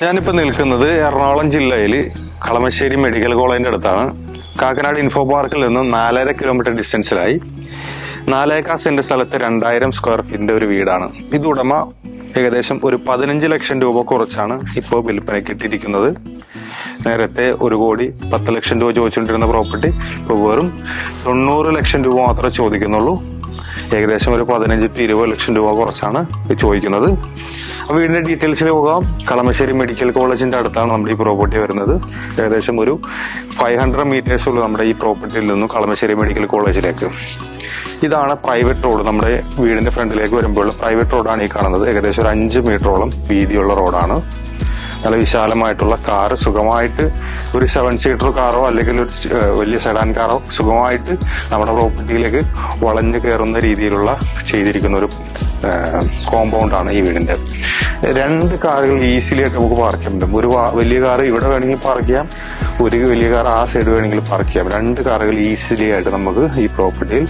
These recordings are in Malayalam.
ഞാനിപ്പോൾ നിൽക്കുന്നത് എറണാകുളം ജില്ലയിൽ കളമശ്ശേരി മെഡിക്കൽ കോളേജിന്റെ അടുത്താണ്. കാക്കനാട് ഇൻഫോ പാർക്കിൽ നിന്നും 4.5 കിലോമീറ്റർ ഡിസ്റ്റൻസിലായി 4 ഏക്കർ സെന്റ് സ്ഥലത്ത് 2000 സ്ക്വയർ ഫീറ്റിന്റെ ഒരു വീടാണ്. ഇത് ഉടമ ഏകദേശം ഒരു 15 ലക്ഷം രൂപ കുറച്ചാണ് ഇപ്പോൾ വിൽപ്പനയ്ക്ക് ഇട്ടിരിക്കുന്നത്. നേരത്തെ 1,10,00,000 രൂപ ചോദിച്ചുകൊണ്ടിരുന്ന പ്രോപ്പർട്ടി ഇപ്പോൾ വെറും 90 ലക്ഷം രൂപ മാത്രമേ ചോദിക്കുന്നുള്ളൂ. ഏകദേശം ഒരു 15 to 20 ലക്ഷം രൂപ കുറച്ചാണ് ചോദിക്കുന്നത്. അപ്പോൾ വീടിന്റെ ഡീറ്റെയിൽസിൽ പോകാം. കളമശ്ശേരി മെഡിക്കൽ കോളേജിന്റെ അടുത്താണ് നമ്മുടെ ഈ പ്രോപ്പർട്ടി വരുന്നത്. ഏകദേശം ഒരു 500 മീറ്റേഴ്സ് ഉള്ളൂ നമ്മുടെ ഈ പ്രോപ്പർട്ടിയിൽ നിന്നും കളമശ്ശേരി മെഡിക്കൽ കോളേജിലേക്ക്. ഇതാണ് പ്രൈവറ്റ് റോഡ്. നമ്മുടെ വീടിന്റെ ഫ്രണ്ടിലേക്ക് വരുമ്പോൾ പ്രൈവറ്റ് റോഡാണ് ഈ കാണുന്നത്. ഏകദേശം ഒരു 5 മീറ്ററോളം വീതിയുള്ള റോഡാണ്. നല്ല വിശാലമായിട്ടുള്ള കാറ് സുഖമായിട്ട് ഒരു 7 സീറ്റർ കാറോ അല്ലെങ്കിൽ ഒരു വലിയ സെഡാൻ കാറോ സുഖമായിട്ട് നമ്മുടെ പ്രോപ്പർട്ടിയിലേക്ക് വളഞ്ഞു കയറുന്ന രീതിയിലുള്ള ചെയ്തിരിക്കുന്ന ഒരു കോമ്പൗണ്ടാണ് ഈ വീടിന്റെ. 2 കാറുകൾ ഈസിലി ആയിട്ട് നമുക്ക് പാർക്ക് ചെയ്യാൻ പറ്റും. ഒരു വലിയ കാർ ഇവിടെ വേണമെങ്കിൽ പാർക്ക് ചെയ്യാം, ഒരു വലിയ കാർ ആ സൈഡ് വേണമെങ്കിൽ പാർക്ക് ചെയ്യാം. 2 കാറുകൾ ഈസിലി ആയിട്ട് നമുക്ക് ഈ പ്രോപ്പർട്ടിയിൽ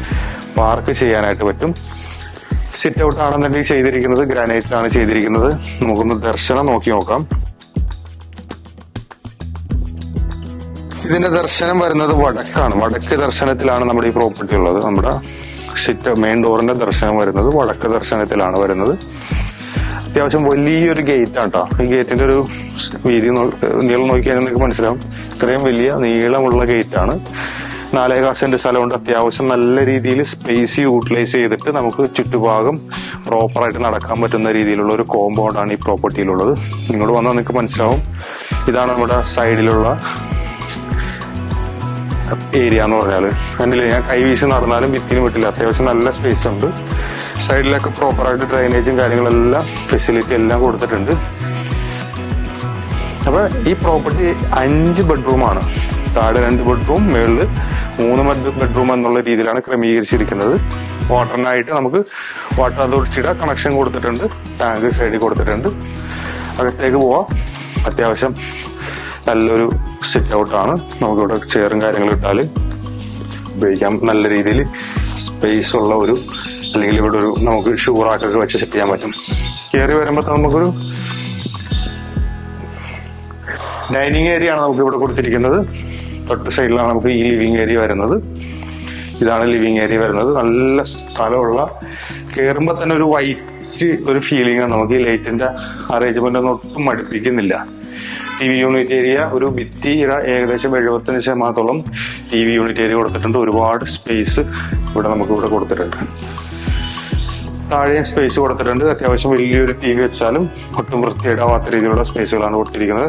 പാർക്ക് ചെയ്യാനായിട്ട് പറ്റും. സിറ്റ് ഔട്ട് ആണെന്നുണ്ടെങ്കിൽ ചെയ്തിരിക്കുന്നത് ഗ്രാനൈറ്റിലാണ് ചെയ്തിരിക്കുന്നത്. നമുക്കൊന്ന് ദർശനം നോക്കി നോക്കാം. ഇതിന്റെ ദർശനം വരുന്നത് വടക്കാണ്. വടക്ക് ദർശനത്തിലാണ് നമ്മുടെ ഈ പ്രോപ്പർട്ടി ഉള്ളത്. നമ്മുടെ മെയിൻ ഡോറിന്റെ ദർശനം വരുന്നത് വടക്ക് ദർശനത്തിലാണ് വരുന്നത്. അത്യാവശ്യം വലിയൊരു ഗേറ്റ് ആണ് കേട്ടോ. ഈ ഗേറ്റിന്റെ ഒരു വീതി നീളം നോക്കിയാൽ നിങ്ങൾക്ക് മനസ്സിലാവും. ഇത്രയും വലിയ നീളമുള്ള ഗേറ്റ് ആണ്. 4 ഏക്കർ സെന്റ് സ്ഥലമുണ്ട്. അത്യാവശ്യം നല്ല രീതിയിൽ സ്പേസ് യൂട്ടിലൈസ് ചെയ്തിട്ട് നമുക്ക് ചുറ്റുഭാഗം പ്രോപ്പറായിട്ട് നടക്കാൻ പറ്റുന്ന രീതിയിലുള്ള ഒരു കോമ്പൗണ്ടാണ് ഈ പ്രോപ്പർട്ടിയിലുള്ളത്. ഇങ്ങോട്ട് വന്നാൽ നിങ്ങൾക്ക് മനസ്സിലാവും. ഇതാണ് നമ്മുടെ സൈഡിലുള്ള ഏരിയ എന്ന് പറഞ്ഞാല്. കണ്ടില്ലേ, ഞാൻ കൈവീശി നടന്നാലും ഭിത്തിന് വിട്ടില്ല. അത്യാവശ്യം നല്ല സ്പേസ് ഉണ്ട്. സൈഡിലൊക്കെ പ്രോപ്പറായിട്ട് ഡ്രൈനേജും കാര്യങ്ങളെല്ലാം ഫെസിലിറ്റി എല്ലാം കൊടുത്തിട്ടുണ്ട്. അപ്പൊ ഈ പ്രോപ്പർട്ടി 5 ബെഡ്റൂമാണ്. താഴെ 2 ബെഡ്റൂം, മേളില് 3 ബെഡ്റൂം എന്നുള്ള രീതിയിലാണ് ക്രമീകരിച്ചിരിക്കുന്നത്. വാട്ടറിനായിട്ട് നമുക്ക് വാട്ടർ അതോറിറ്റിയുടെ കണക്ഷൻ കൊടുത്തിട്ടുണ്ട്. ടാങ്ക് സൈഡിൽ കൊടുത്തിട്ടുണ്ട്. അകത്തേക്ക് പോവാം. അത്യാവശ്യം നല്ലൊരു സിറ്റ് ഔട്ടാണ്. നമുക്കിവിടെ ചെയറും കാര്യങ്ങളും ഇട്ടാല് ഉപയോഗിക്കാം. നല്ല രീതിയിൽ സ്പേസ് ഉള്ള ഒരു, അല്ലെങ്കിൽ ഇവിടെ ഒരു നമുക്ക് ഷൂ റാക്കൊക്കെ വെച്ച് സെറ്റ് ചെയ്യാൻ പറ്റും. കയറി വരുമ്പോൾ നമുക്കൊരു ഡൈനിങ് ഏരിയ ആണ് നമുക്ക് ഇവിടെ കൊടുത്തിരിക്കുന്നത്. തൊട്ട് സൈഡിലാണ് നമുക്ക് ഈ ലിവിങ് ഏരിയ വരുന്നത്. ഇതാണ് ലിവിങ് ഏരിയ വരുന്നത്. നല്ല സ്ഥലമുള്ള, കയറുമ്പോൾ തന്നെ ഒരു വൈറ്റ് ഒരു ഫീലിംഗ് ആണ് നമുക്ക്. ഈ ലൈറ്റിന്റെ അറേഞ്ച്മെന്റ് ഒന്നും ഒട്ടും മടുപ്പിക്കുന്നില്ല. TV യൂണിറ്റ് ഏരിയ, ഒരു ഭിത്തിയുടെ ഏകദേശം 75% TV യൂണിറ്റ് ഏരിയ കൊടുത്തിട്ടുണ്ട്. ഒരുപാട് സ്പേസ് നമുക്ക് ഇവിടെ കൊടുത്തിട്ടുണ്ട്. താഴെയും സ്പേസ് കൊടുത്തിട്ടുണ്ട്. അത്യാവശ്യം വലിയൊരു TV വെച്ചാലും ഒട്ടും വൃത്തിയിടാവാത്ത രീതിയിലുള്ള സ്പേസുകളാണ് കൊടുത്തിരിക്കുന്നത്.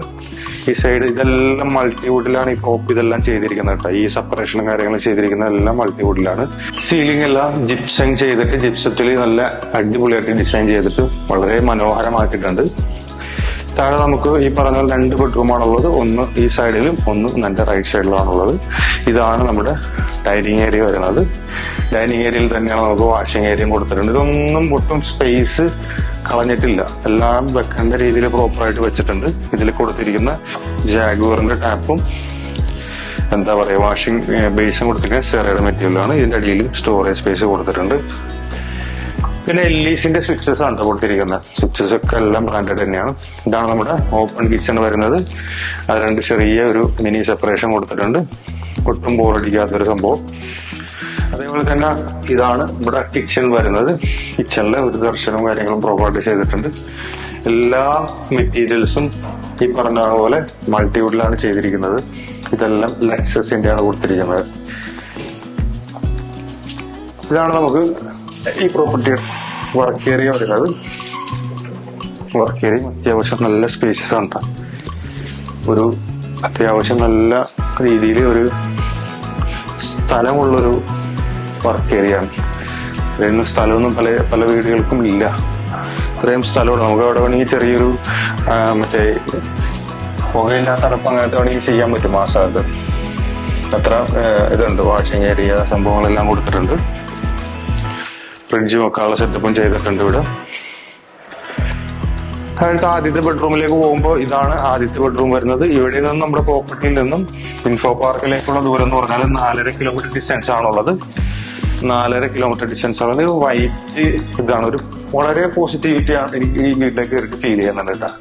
ഈ സൈഡ് ഇതെല്ലാം മൾട്ടിവുഡിലാണ് ഈ പ്രോപ്പ് ഇതെല്ലാം ചെയ്തിരിക്കുന്നത് കേട്ടോ. ഈ സെപ്പറേഷനും കാര്യങ്ങളും ചെയ്തിരിക്കുന്നത് എല്ലാം മൾട്ടിവുഡിലാണ്. സീലിംഗ് എല്ലാം ജിപ്സം ചെയ്തിട്ട്, ജിപ്സത്തിൽ നല്ല അടിപൊളിയായിട്ട് ഡിസൈൻ ചെയ്തിട്ട് വളരെ മനോഹരമാക്കിയിട്ടുണ്ട്. താഴെ നമുക്ക് ഈ പറഞ്ഞ 2 ബെഡ്റൂമാണുള്ളത്. ഒന്ന് ഈ സൈഡിലും ഒന്ന് എൻ്റെ റൈറ്റ് സൈഡിലാണുള്ളത്. ഇതാണ് നമ്മുടെ ഡൈനിങ് ഏരിയ വരുന്നത്. ഡൈനിങ് ഏരിയയിൽ തന്നെയാണ് നമുക്ക് വാഷിംഗ് ഏരിയയും കൊടുത്തിട്ടുണ്ട്. ഇതൊന്നും ഒട്ടും സ്പേസ് കളഞ്ഞിട്ടില്ല. എല്ലാം വെക്കേണ്ട രീതിയിൽ പ്രോപ്പറായിട്ട് വെച്ചിട്ടുണ്ട്. ഇതിൽ കൊടുത്തിരിക്കുന്ന ജാഗ്വറിന്റെ ടാപ്പും എന്താ പറയുക വാഷിംഗ് ബേസും കൊടുത്തിരിക്കുന്ന സെറയുടെ മെറ്റീരിയലാണ്. ഇതിന്റെ അടിയിലും സ്റ്റോറേജ് സ്പേസ് കൊടുത്തിട്ടുണ്ട്. പിന്നെ LECന്റെ സ്വിച്ചസ് ആണ് കൊടുത്തിരിക്കുന്നത്. സ്വിച്ചസ് ഒക്കെ എല്ലാം ബ്രാൻഡഡ് തന്നെയാണ്. ഇതാണ് നമ്മുടെ ഓപ്പൺ കിച്ചൺ വരുന്നത്. അത് 2 ചെറിയ ഒരു മിനി സെപ്പറേഷൻ കൊടുത്തിട്ടുണ്ട്. ഒട്ടും ബോറടിക്കാത്തൊരു സംഭവം. അതേപോലെ തന്നെ ഇതാണ് ഇവിടെ കിച്ചൺ വരുന്നത്. കിച്ചണിലെ ഒരു ദർശനവും കാര്യങ്ങളും പ്രോപ്പറായിട്ട് ചെയ്തിട്ടുണ്ട്. എല്ലാ മെറ്റീരിയൽസും ഈ പറഞ്ഞ പോലെ മൾട്ടിവുഡിലാണ് ചെയ്തിരിക്കുന്നത്. ഇതെല്ലാം ലെക്സസിന്റെ ആണ് കൊടുത്തിരിക്കുന്നത്. ഇതാണ് നമുക്ക് ഈ പ്രോപ്പർട്ടി വർക്ക് ഏരിയ വരുന്നത്. വർക്ക് ഏരിയ അത്യാവശ്യം നല്ല സ്പേസസ് ആണ്. ഒരു അത്യാവശ്യം നല്ല രീതിയിൽ ഒരു സ്ഥലമുള്ളൊരു വർക്ക് ഏരിയ ആണ്. ഇത്രയും സ്ഥലമൊന്നും പല വീടുകൾക്കും ഇല്ല. ഇത്രയും സ്ഥലമുണ്ട്. നമുക്ക് അവിടെ വേണമെങ്കിൽ ചെറിയൊരു മറ്റേ പുകയില്ലാത്ത അടപ്പ് അങ്ങനത്തെ വേണമെങ്കിൽ ചെയ്യാൻ പറ്റും. ആ സ്ഥലത്ത് അത്ര ഇതുണ്ട്. വാഷിംഗ് ഏരിയ സംഭവങ്ങളെല്ലാം കൊടുത്തിട്ടുണ്ട്. ഫ്രിഡ്ജ് വെക്കാനുള്ള സെറ്റപ്പും ചെയ്തിട്ടുണ്ട് ഇവിടെ. താഴത്തെ ആദ്യത്തെ ബെഡ്റൂമിലേക്ക് പോകുമ്പോൾ ഇതാണ് ആദ്യത്തെ ബെഡ്റൂം വരുന്നത്. ഇവിടെ നിന്നും നമ്മുടെ പ്രോപ്പർട്ടിയിൽ നിന്നും ഇൻഫോ പാർക്കിലേക്കുള്ള ദൂരം എന്ന് പറഞ്ഞാൽ 4.5 കിലോമീറ്റർ ഡിസ്റ്റൻസ് ആണുള്ളത്. 4.5 കിലോമീറ്റർ ഡിസ്റ്റൻസ് ആണുള്ളത്. വൈറ്റ് ഇതാണ് ഒരു വളരെ പോസിറ്റിവിറ്റി ആണ് എനിക്ക് ഈ വീട്ടിലേക്ക് ഫീൽ ചെയ്യുന്നുണ്ട് കേട്ടോ.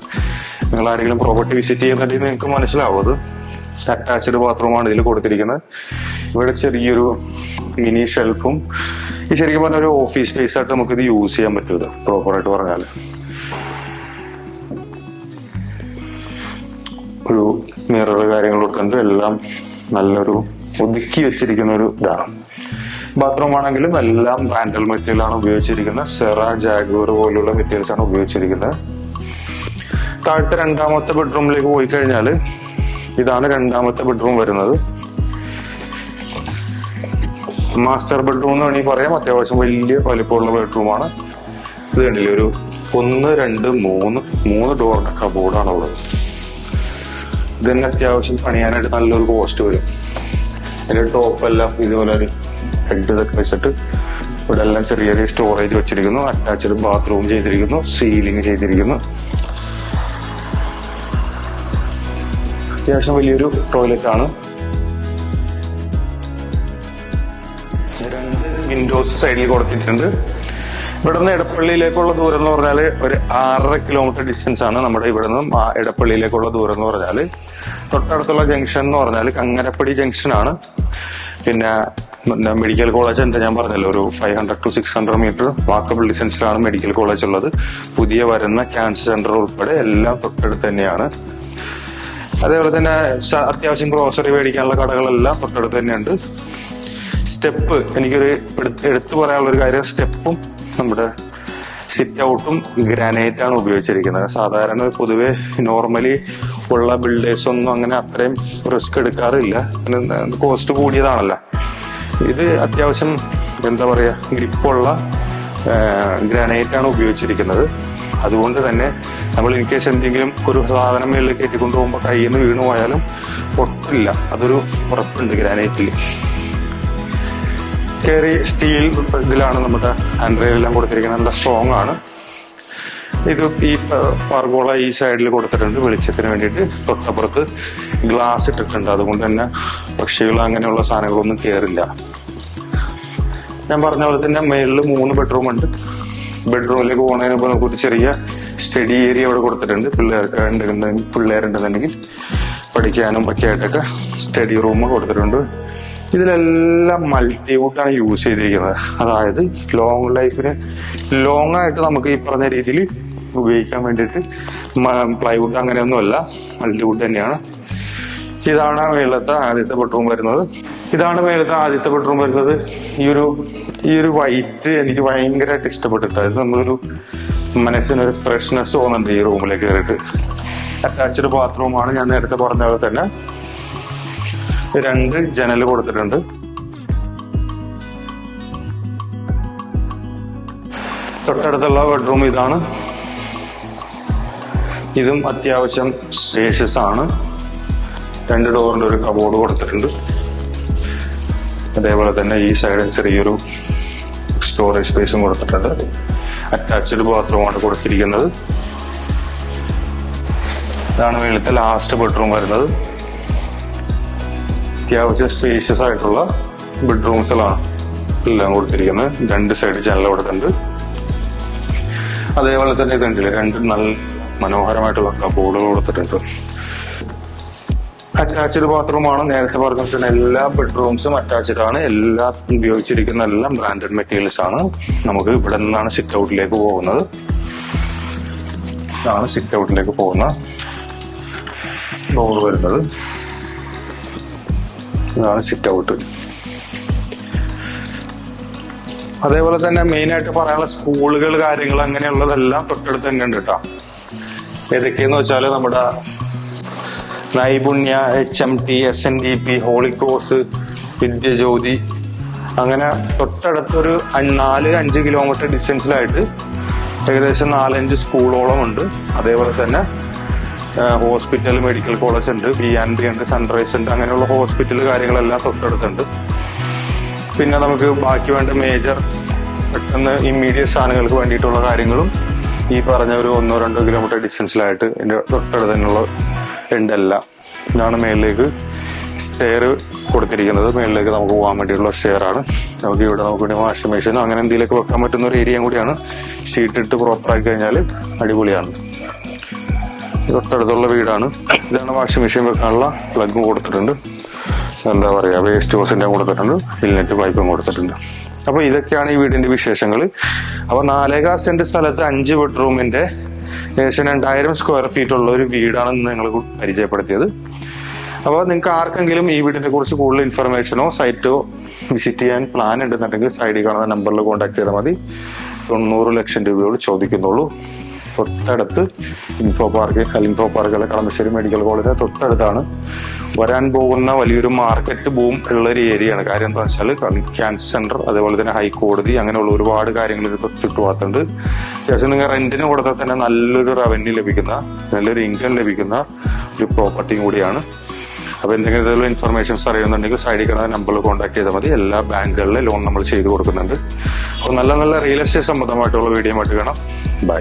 നിങ്ങൾ ആരെങ്കിലും പ്രോപ്പർട്ടി വിസിറ്റ് ചെയ്യുന്നുണ്ടെങ്കിൽ നിങ്ങൾക്ക് മനസ്സിലാവും. അത് അറ്റാച്ച്ഡ് ബാത്റൂമാണ് ഇതിൽ കൊടുത്തിരിക്കുന്നത്. ഇവിടെ ചെറിയൊരു മിനി ഷെൽഫും, ഈ ശരിക്കും പറഞ്ഞ ഒരു ഓഫീസ് സ്പേസ് ആയിട്ട് നമുക്കിത് യൂസ് ചെയ്യാൻ പറ്റും. ഇത് പ്രോപ്പറായിട്ട് പറഞ്ഞാൽ ഒരു മിറർ കാര്യങ്ങൾ കൊടുക്കുന്നുണ്ട്. എല്ലാം നല്ലൊരു ഒതുക്കി വെച്ചിരിക്കുന്ന ഒരു ഇതാണ്. ബാത്റൂം ആണെങ്കിലും എല്ലാം ബ്രാൻഡൽ മെറ്റീരിയലാണ് ഉപയോഗിച്ചിരിക്കുന്നത്. സെറ, ജാഗ്വർ പോലുള്ള മെറ്റീരിയൽസ് ആണ് ഉപയോഗിച്ചിരിക്കുന്നത്. താഴത്തെ രണ്ടാമത്തെ ബെഡ്റൂമിലേക്ക് പോയി കഴിഞ്ഞാൽ ഇതാണ് രണ്ടാമത്തെ ബെഡ്റൂം വരുന്നത്. മാസ്റ്റർ ബെഡ്റൂം എന്ന് വേണമെങ്കിൽ പറയാം. അത്യാവശ്യം വലിയ വലിപ്പമുള്ള ബെഡ്റൂമാണ്. ഇത് കണ്ടില്ലേ, ഒരു 1, 2, 3 ഡോറിന്റെ കബോർഡാണ് ഉള്ളത്. ഇതന്നെ അത്യാവശ്യം പണിയാനായിട്ട് നല്ലൊരു കോസ്റ്റ് വരും. അതിന്റെ ടോപ്പ് എല്ലാം ഇതുപോലെ ഒരു ഹെഡ് ഇതൊക്കെ വെച്ചിട്ട് ഇവിടെ എല്ലാം ചെറിയ ചെറിയ സ്റ്റോറേജ് വെച്ചിരിക്കുന്നു. അറ്റാച്ച്ഡ് ബാത്റൂം ചെയ്തിരിക്കുന്നു, സീലിംഗ് ചെയ്തിരിക്കുന്നു. അത്യാവശ്യം വലിയൊരു ടോയ്ലറ്റ് ആണ്. 2 വിൻഡോസ് സൈഡിൽ കൊടുത്തിട്ടുണ്ട്. ഇവിടെ നിന്ന് എടപ്പള്ളിയിലേക്കുള്ള ദൂരം എന്ന് പറഞ്ഞാൽ ഒരു 6.5 കിലോമീറ്റർ ഡിസ്റ്റൻസ് ആണ്. നമ്മുടെ ഇവിടെ നിന്നും എടപ്പള്ളിയിലേക്കുള്ള ദൂരം എന്ന് പറഞ്ഞാൽ തൊട്ടടുത്തുള്ള ജംഗ്ഷൻ എന്ന് പറഞ്ഞാൽ കങ്ങരപ്പടി ജംഗ്ഷൻ ആണ്. പിന്നെ മെഡിക്കൽ കോളേജ് ഉണ്ട്, ഞാൻ പറഞ്ഞല്ലോ, ഒരു 500 to 600 മീറ്റർ വാക്കബിൾ ഡിസ്റ്റൻസിലാണ് മെഡിക്കൽ കോളേജ് ഉള്ളത്. പുതിയ വരുന്ന ക്യാൻസർ സെന്റർ ഉൾപ്പെടെ എല്ലാം തൊട്ടടുത്ത് തന്നെയാണ്. അതേപോലെ തന്നെ അത്യാവശ്യം ഗ്രോസറി മേടിക്കാനുള്ള കടകളെല്ലാം തൊട്ടടുത്ത് തന്നെയുണ്ട്. സ്റ്റെപ്പ്, എനിക്കൊരു എടുത്തു പറയാനുള്ള ഒരു കാര്യം, സ്റ്റെപ്പും നമ്മുടെ സിറ്റ് ഔട്ടും ഗ്രാനൈറ്റ് ആണ് ഉപയോഗിച്ചിരിക്കുന്നത്. സാധാരണ പൊതുവെ നോർമലി ഉള്ള ബിൽഡേഴ്സ് ഒന്നും അങ്ങനെ അത്രയും റിസ്ക് എടുക്കാറില്ല. കോസ്റ്റ് കൂടിയതാണല്ലോ. ഇത് അത്യാവശ്യം എന്താ പറയാ, ഗ്രിപ്പുള്ള ഗ്രാനൈറ്റ് ആണ് ഉപയോഗിച്ചിരിക്കുന്നത്. അതുകൊണ്ട് തന്നെ നമ്മൾ ഇൻ കേസ് എന്തെങ്കിലും ഒരു സാധനം മേളിൽ കയറ്റിക്കൊണ്ട് പോകുമ്പോൾ കയ്യിൽ നിന്ന് വീണു പോയാലും പൊട്ടില്ല. അതൊരു ഉറപ്പുണ്ട് ഗ്രാനൈറ്റിൽ. കയറി സ്റ്റീൽ ഇതിലാണ് നമ്മുടെ ഹാൻഡ് റെയിൽ എല്ലാം കൊടുത്തിരിക്കുന്നത്. നല്ല സ്ട്രോങ് ആണ്. ഇത് ഈ പർഗോള ഈ സൈഡിൽ കൊടുത്തിട്ടുണ്ട് വെളിച്ചത്തിന് വേണ്ടിയിട്ട്. തൊട്ടപ്പുറത്ത് ഗ്ലാസ് ഇട്ടിട്ടുണ്ട്. അതുകൊണ്ട് തന്നെ പക്ഷികൾ അങ്ങനെയുള്ള സാധനങ്ങളൊന്നും കയറില്ല. ഞാൻ പറഞ്ഞ പോലെ തന്നെ മേളിൽ 3 ബെഡ്റൂം ഉണ്ട്. ബെഡ്റൂമിലേക്ക് പോകുന്നതിന് മുമ്പ് നമുക്കൊരു ചെറിയ സ്റ്റഡി ഏരിയ അവിടെ കൊടുത്തിട്ടുണ്ട്. പിള്ളേരുണ്ടെന്നുണ്ടെങ്കിൽ പഠിക്കാനും ഒക്കെ ആയിട്ടൊക്കെ സ്റ്റഡി റൂം കൊടുത്തിട്ടുണ്ട്. ഇതിലെല്ലാം മൾട്ടിവുഡാണ് യൂസ് ചെയ്തിരിക്കുന്നത്. അതായത് ലോങ് ലൈഫിന് ലോങ് ആയിട്ട് നമുക്ക് ഈ പറഞ്ഞ രീതിയിൽ ഉപയോഗിക്കാൻ വേണ്ടിയിട്ട് പ്ലൈവുഡ് അങ്ങനെയൊന്നുമല്ല, മൾട്ടിവുഡ് തന്നെയാണ്. ഇതാണ് മേലത്തെ ആദ്യത്തെ ബെഡ്റൂം വരുന്നത്. ഈ ഒരു വൈറ്റ് എനിക്ക് ഭയങ്കരമായിട്ട് ഇഷ്ടപ്പെട്ടിട്ടായിരുന്നു. നമ്മളൊരു മനസ്സിനൊരു ഫ്രഷ്നെസ് തോന്നുന്നുണ്ട് ഈ റൂമിലേക്ക് കയറിയിട്ട്. അറ്റാച്ച്ഡ് ബാത്റൂമാണ്. ഞാൻ നേരത്തെ പറഞ്ഞ പോലെ തന്നെ 2 ജനൽ കൊടുത്തിട്ടുണ്ട്. തൊട്ടടുത്തുള്ള ബെഡ്റൂം ഇതാണ്. ഇതും അത്യാവശ്യം സ്പേഷ്യസ് ആണ്. 2 ഡോറിന്റെ ഒരു കബോർഡ് കൊടുത്തിട്ടുണ്ട്. അതേപോലെ തന്നെ ഈ സൈഡിൽ ചെറിയൊരു സ്റ്റോറേജ് സ്പേസും കൊടുത്തിട്ടുണ്ട്. അറ്റാച്ച്ഡ് ബാത്റൂമാണ് കൊടുത്തിരിക്കുന്നത്. ഇതാണ് മേളത്തെ ലാസ്റ്റ് ബെഡ്റൂം വരുന്നത്. അത്യാവശ്യം സ്പേഷ്യസ് ആയിട്ടുള്ള ബെഡ്റൂംസിലാണ് എല്ലാം കൊടുത്തിരിക്കുന്നത്. 2 സൈഡ് ജനൽ കൊടുത്തിട്ടുണ്ട്. അതേപോലെ തന്നെ ഇതുണ്ടല്ലേ 2 നല്ല മനോഹരമായിട്ടുള്ള കബോർഡുകൾ കൊടുത്തിട്ടുണ്ട്. അറ്റാച്ച്ഡ് ബാത്റൂമാണ്. നേരത്തെ പറഞ്ഞിട്ടുള്ള എല്ലാ ബെഡ്റൂംസും അറ്റാച്ച്ഡ് ആണ്. എല്ലാം ഉപയോഗിച്ചിരിക്കുന്ന എല്ലാം ബ്രാൻഡഡ് മെറ്റീരിയൽസ് ആണ്. നമുക്ക് ഇവിടെ നിന്നാണ് സിറ്റ് ഔട്ടിലേക്ക് പോകുന്നത്. ഇതാണ് സിറ്റ് ഔട്ടിലേക്ക് പോകുന്ന ഡോർ വരുന്നത്. ഇതാണ് സിറ്റ് ഔട്ട്. അതേപോലെ തന്നെ മെയിൻ ആയിട്ട് പറയാനുള്ള സ്കൂളുകൾ കാര്യങ്ങൾ അങ്ങനെയുള്ളതെല്ലാം തൊട്ടടുത്ത് തന്നെ ഉണ്ട് കേട്ടോ. ഏതൊക്കെയെന്ന് വെച്ചാൽ നമ്മുടെ നൈപുണ്യ, HMT, SNDP, ഹോളി ക്രോസ്, വിദ്യജ്യോതി, അങ്ങനെ തൊട്ടടുത്തൊരു 4-5 കിലോമീറ്റർ ഡിസ്റ്റൻസിലായിട്ട് ഏകദേശം 4-5 സ്കൂളോളം ഉണ്ട്. അതേപോലെ തന്നെ ഹോസ്പിറ്റൽ, മെഡിക്കൽ കോളേജ് ഉണ്ട്, B&B ഉണ്ട്, സൺറൈസ് ഉണ്ട്. അങ്ങനെയുള്ള ഹോസ്പിറ്റൽ കാര്യങ്ങളെല്ലാം തൊട്ടടുത്തുണ്ട്. പിന്നെ നമുക്ക് ബാക്കി വേണ്ട മേജർ പെട്ടെന്ന് ഇമ്മീഡിയറ്റ് സാധനങ്ങൾക്ക് വേണ്ടിയിട്ടുള്ള കാര്യങ്ങളും ഈ പറഞ്ഞ ഒരു 1-2 കിലോമീറ്റർ ഡിസ്റ്റൻസിലായിട്ട് എൻ്റെ തൊട്ടടുത്ത് തന്നെയുള്ള ഉണ്ടെല്ലാം. ഇതാണ് മേളിലേക്ക് സ്റ്റെയർ കൊടുത്തിരിക്കുന്നത്. മേളിലേക്ക് നമുക്ക് പോകാൻ വേണ്ടിയിട്ടുള്ള സ്റ്റെയർ ആണ്. നമുക്ക് ഇവിടെ നമുക്ക് വാഷിംഗ് മെഷീൻ അങ്ങനെ എന്തെങ്കിലുമൊക്കെ വെക്കാൻ പറ്റുന്ന ഒരു ഏരിയയും കൂടിയാണ്. ഷീറ്റ് ഇട്ട് പ്രോപ്പറാക്കി കഴിഞ്ഞാൽ അടിപൊളിയാണ്. തൊട്ടടുത്തുള്ള വീടാണ്. ഇതാണ് വാഷിംഗ് മെഷീൻ വെക്കാനുള്ള പ്ലഗും കൊടുത്തിട്ടുണ്ട്. എന്താ പറയാ, വേസ്റ്റ് ഹോസിന്റെ കൊടുത്തിട്ടുണ്ട്, ഇൽനെറ്റ് പൈപ്പും കൊടുത്തിട്ടുണ്ട്. അപ്പൊ ഇതൊക്കെയാണ് ഈ വീടിന്റെ വിശേഷങ്ങൾ. അപ്പൊ 4.25 സെന്റ് സ്ഥലത്ത് 5 ബെഡ്റൂമിന്റെ ഏകദേശം 2000 സ്ക്വയർ ഫീറ്റ് ഉള്ള ഒരു വീടാണ് ഞങ്ങൾ പരിചയപ്പെടുത്തിയത്. അപ്പോൾ നിങ്ങൾക്ക് ആർക്കെങ്കിലും ഈ വീടിനെ കുറിച്ച് കൂടുതൽ ഇൻഫർമേഷനോ സൈറ്റോ വിസിറ്റ് ചെയ്യാൻ പ്ലാൻ ഉണ്ടെന്നുണ്ടെങ്കിൽ സൈഡിൽ കാണുന്ന നമ്പറിൽ കോൺടാക്ട് ചെയ്താൽ മതി. 90 ലക്ഷം രൂപയോട് ചോദിക്കുന്നുള്ളൂ. തൊട്ടടുത്ത് ഇൻഫോ പാർക്ക് അല്ലെ കളമശ്ശേരി മെഡിക്കൽ കോളേജ് തൊട്ടടുത്താണ്. വരാൻ പോകുന്ന വലിയൊരു മാർക്കറ്റ് ബൂം ഉള്ള ഒരു ഏരിയയാണ്. കാര്യം എന്താ വെച്ചാൽ ക്യാൻസർ സെന്റർ, അതേപോലെ തന്നെ ഹൈക്കോടതി, അങ്ങനെയുള്ള ഒരുപാട് കാര്യങ്ങൾ ചുറ്റുപാടുണ്ട്. അത്യാവശ്യം നിങ്ങൾ റെന്റിന് കൊടുത്താൽ തന്നെ നല്ലൊരു റവന്യൂ ലഭിക്കുന്ന, നല്ലൊരു ഇൻകം ലഭിക്കുന്ന ഒരു പ്രോപ്പർട്ടിയും കൂടിയാണ്. അപ്പൊ എന്തെങ്കിലും ഇതുള്ള ഇൻഫർമേഷൻസ് അറിയുന്നുണ്ടെങ്കിൽ സൈഡിൽ കാണുന്ന നമ്പറിൽ കോൺടാക്ട് ചെയ്താൽ മതി. എല്ലാ ബാങ്കുകളിലെ ലോൺ നമ്മൾ ചെയ്തു കൊടുക്കുന്നുണ്ട്. അപ്പോൾ നല്ല നല്ല റിയൽ എസ്റ്റേറ്റ് സംബന്ധമായിട്ടുള്ള വീഡിയോ ആയിട്ട് കാണാം. ബൈ.